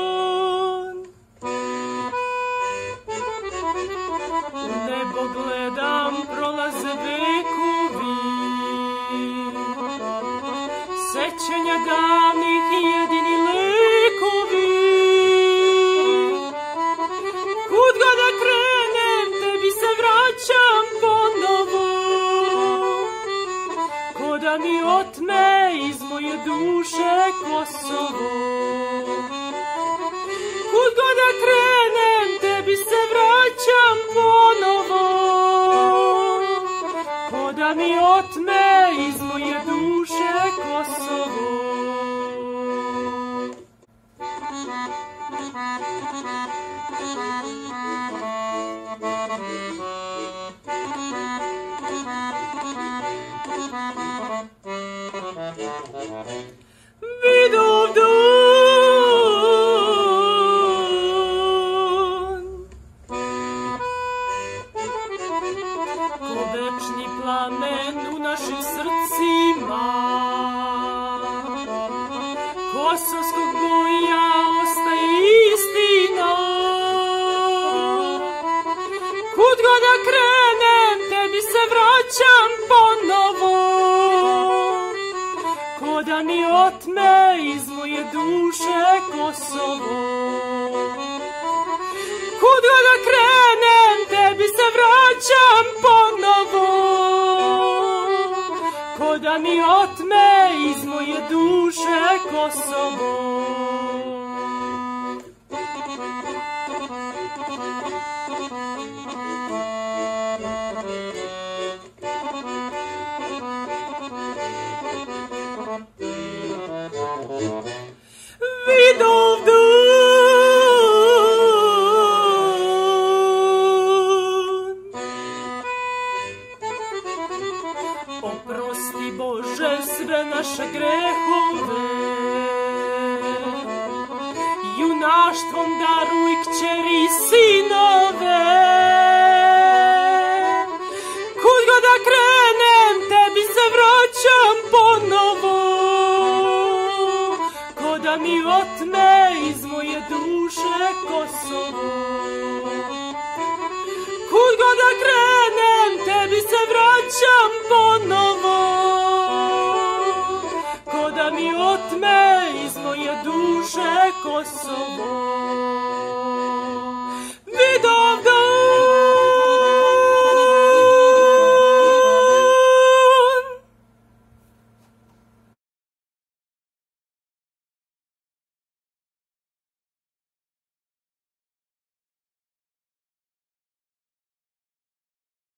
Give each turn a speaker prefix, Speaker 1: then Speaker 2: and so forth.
Speaker 1: Vidovdan nebo gledam, prolaze vekovi, sećanja davnih jedini lekovi. Kud god da krenem, tebi se vraćam ponovo, ko da mi otme iz moje duše Kosovo. Kud god da krenem, tebi se vraćam ponovo, ko da mi otme iz moje duše Kosovo. Vidovdan ko večni plamen u našim srcima kosovskog boja ostaje istina. Kud god da krenem, tebi se vraćam ponovo, ko da mi otme iz moje duše Kosovo. Kud god da krenem, tebi se vraćam ponovo, ko da mi otme iz moje duše Kosovo. Vidovdan oprosti Bože sve naše grehove, junaštvom daruj kćeri i sinove. Kud god da krenem, tebi se vraćam ponovo, ko da mi otme iz moje duše Kosovo. Kud god da krenem, tebi se vraćam ponovo, ko da mi otme iz moje duše Kosovo.